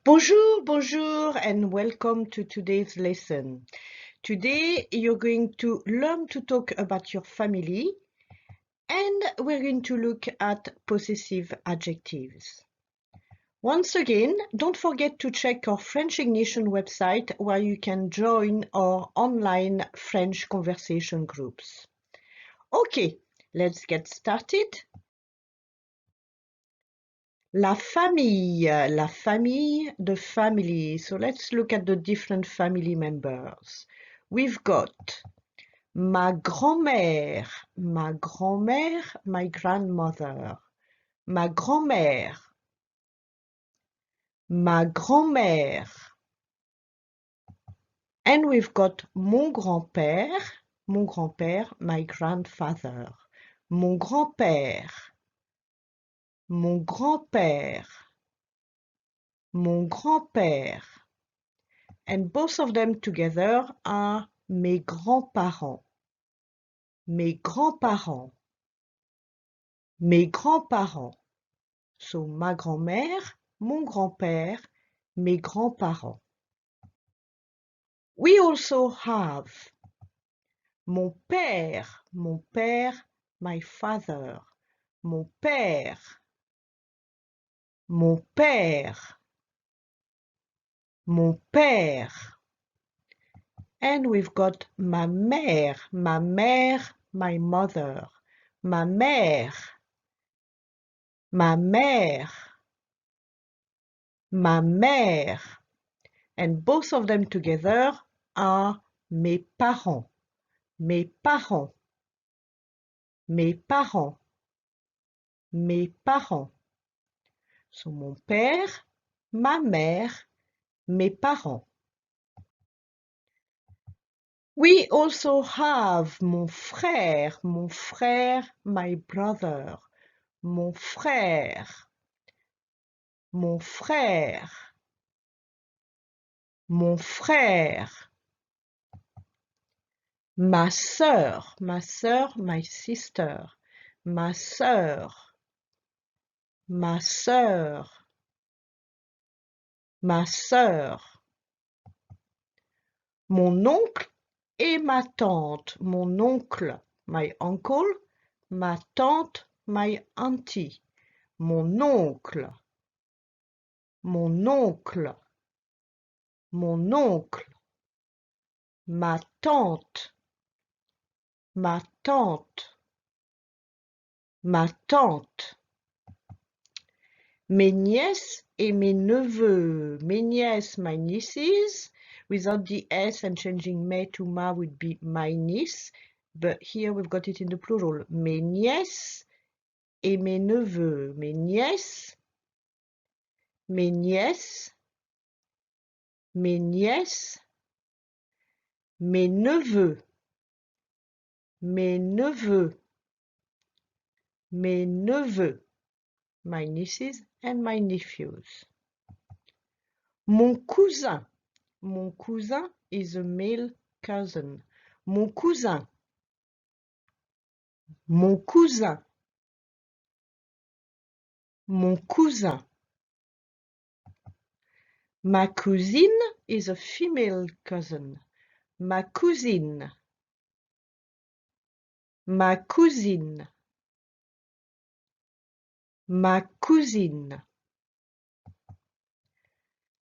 Bonjour, bonjour, and welcome to today's lesson. Today you're going to learn to talk about your family, and we're going to look at possessive adjectives. Once again, don't forget to check our French Ignition website where you can join our online French conversation groups. Okay, let's get started. La famille, the family. So let's look at the different family members. We've got ma grand-mère, my grandmother, ma grand-mère, ma grand-mère. And we've got mon grand-père, my grandfather, mon grand-père, mon grand-père, mon grand-père. And both of them together are mes grands-parents, mes grands-parents, mes grands-parents. So ma grand-mère, mon grand-père, mes grands-parents. We also have mon père, my father, mon père, mon père, mon père. And we've got ma mère, my mother, ma mère, ma mère, ma mère. And both of them together are mes parents, mes parents, mes parents, mes parents. So mon père, ma mère, mes parents. We also have mon frère, my brother, mon frère, mon frère, mon frère. Ma sœur, my sister, ma sœur, ma sœur, ma sœur. Mon oncle et ma tante, mon oncle, my uncle, ma tante, my auntie. Mon oncle, mon oncle, mon oncle. Ma tante, ma tante, ma tante. Mes nièces et mes neveux. Mes nièces, my nieces. Without the S and changing me to ma would be my niece. But here we've got it in the plural. Mes nièces et mes neveux. Mes nièces, mes nièces, mes nièces, mes neveux, mes neveux, mes neveux. My nieces and my nephews. Mon cousin. Mon cousin is a male cousin. Mon cousin. Mon cousin. Mon cousin. Ma cousine is a female cousin. Ma cousine. Ma cousine. Ma cousine.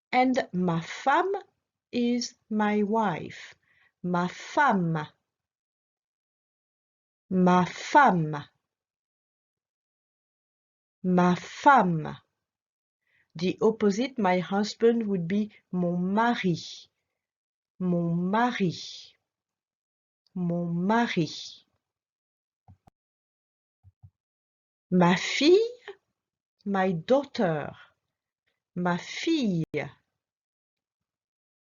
And ma femme is my wife. Ma femme. Ma femme. Ma femme. The opposite, my husband, would be mon mari. Mon mari. Mon mari. Ma fille, my daughter. Ma fille.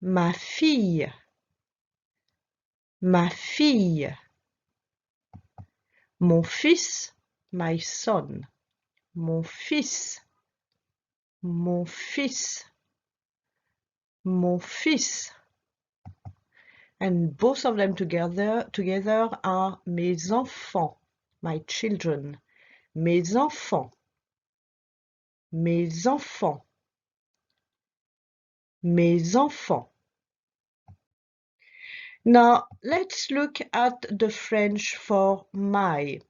Ma fille. Ma fille. Mon fils, my son. Mon fils. Mon fils. Mon fils. And both of them together are mes enfants, my children. Mes enfants. Mes enfants. mes enfants. Now, let's look at the French for my.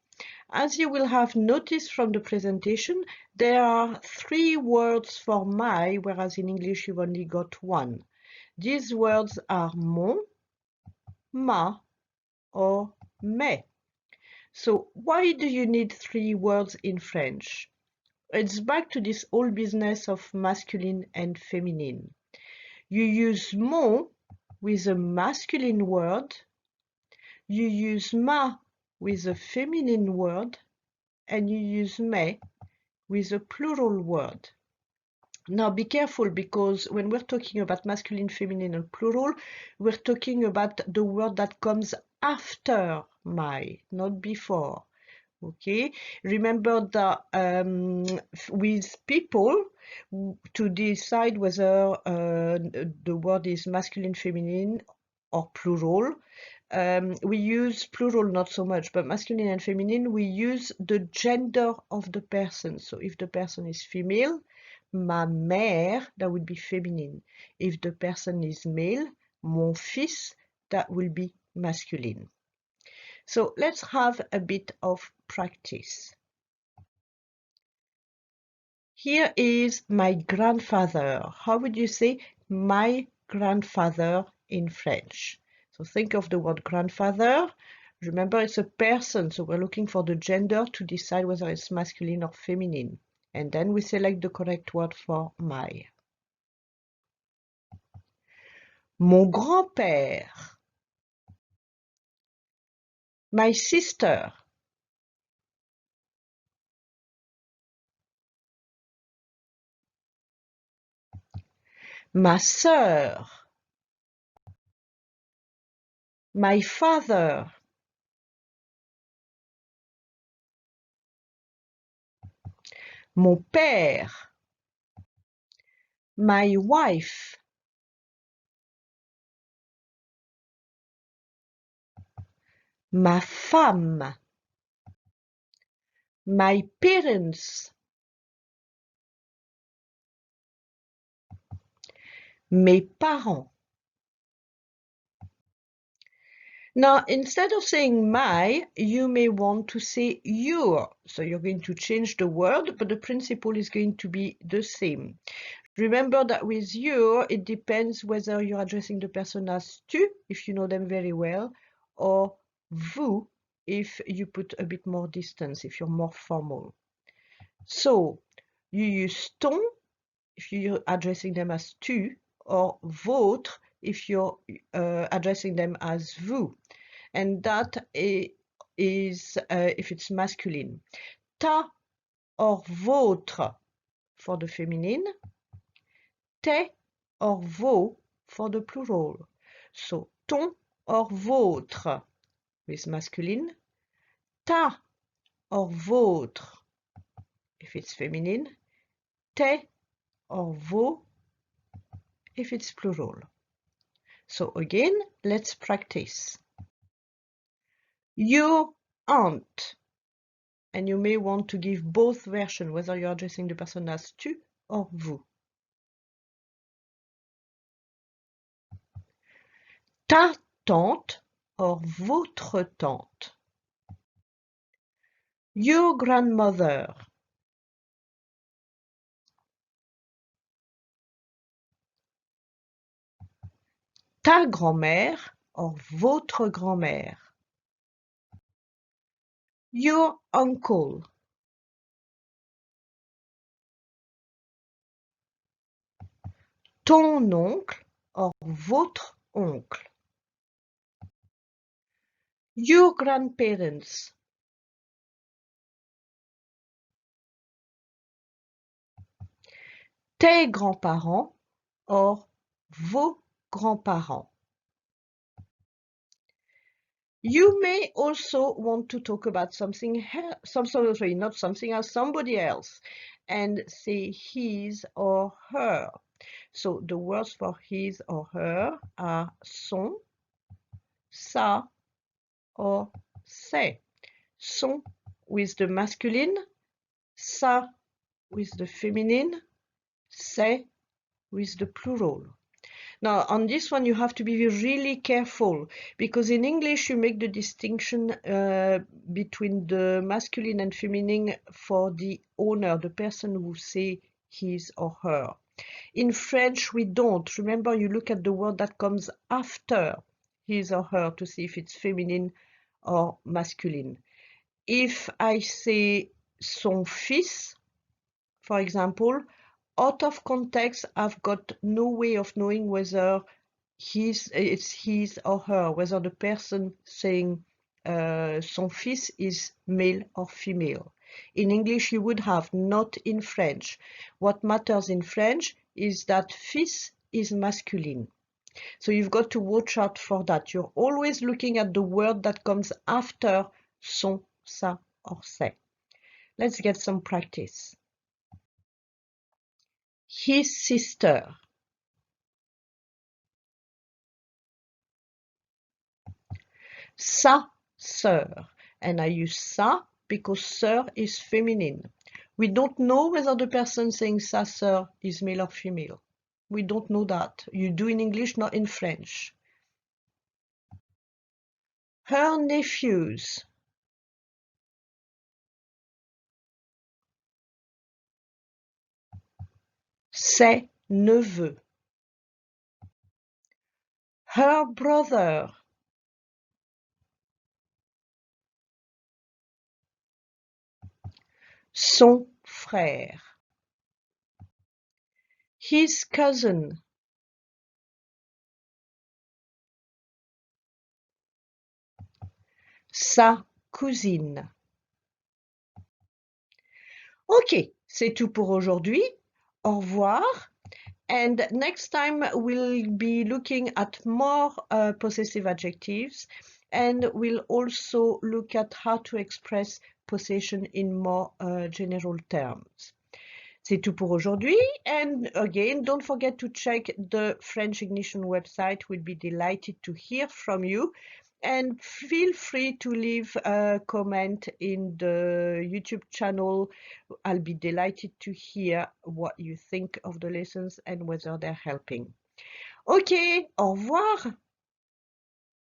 As you will have noticed from the presentation, there are 3 words for my, whereas in English you've only got 1. These words are mon, ma, or mes. So why do you need 3 words in French? It's back to this whole business of masculine and feminine. You use mon with a masculine word, you use ma with a feminine word, and you use mes with a plural word. Now be careful, because when we're talking about masculine, feminine, and plural, we're talking about the word that comes after my, not before. Okay, remember that with people, to decide whether the word is masculine, feminine, or plural, we use plural not so much, but masculine and feminine, we use the gender of the person. So if the person is female, ma mère, that would be feminine. If the person is male, mon fils, that will be masculine. So let's have a bit of practice. Here is my grandfather. How would you say my grandfather in French? So think of the word grandfather. Remember, it's a person, so we're looking for the gender to decide whether it's masculine or feminine. And then we select the correct word for my. Mon grand-père. My sister. Ma sœur. My father. Mon père. My wife. Ma femme. My parents. Mes parents. Now, instead of saying my, you may want to say your. So you're going to change the word, but the principle is going to be the same. Remember that with your, it depends whether you're addressing the person as tu, if you know them very well, or vous, if you put a bit more distance, if you're more formal. So you use ton if you're addressing them as tu, or votre if you're addressing them as vous. And that is if it's masculine. Ta or votre for the feminine. Tes or vos for the plural. So ton or votre with masculine. Ta or votre if it's feminine. Tes or vos if it's plural. So again, let's practice. Your aunt. And you may want to give both versions, whether you're addressing the person as tu or vous. Ta tante or votre tante. Your grandmother. Ta grand-mère or votre grand-mère. Your uncle. Ton oncle or votre oncle. Your grandparents. Tes grands-parents or vos grands-parents. You may also want to talk about something not something else, somebody else, and say his or her. So the words for his or her are son, sa, or ses. Son with the masculine, sa with the feminine, ses with the plural. Now, on this one, you have to be really careful because in English, you make the distinction between the masculine and feminine for the owner, the person who say his or her. In French, we don't. Remember, you look at the word that comes after his or her to see if it's feminine or masculine. If I say son fils, for example, out of context, I've got no way of knowing whether it's his or her, whether the person saying son fils is male or female. In English, you would have, not in French. What matters in French is that fils is masculine. So you've got to watch out for that. You're always looking at the word that comes after son, sa, or c'est. Let's get some practice. His sister. Sa sœur. And I use sa because sœur is feminine. We don't know whether the person saying sa sœur is male or female. We don't know that. You do in English, not in French. Her nephews. Ses neveux. Her brother. Son frère. His cousin. Sa cousine. Ok, c'est tout pour aujourd'hui. Au revoir. And next time we'll be looking at more possessive adjectives, and we'll also look at how to express possession in more general terms. C'est tout pour aujourd'hui. And again, don't forget to check the French Ignition website. We'll be delighted to hear from you. And feel free to leave a comment in the YouTube channel. I'll be delighted to hear what you think of the lessons and whether they're helping. Ok, au revoir.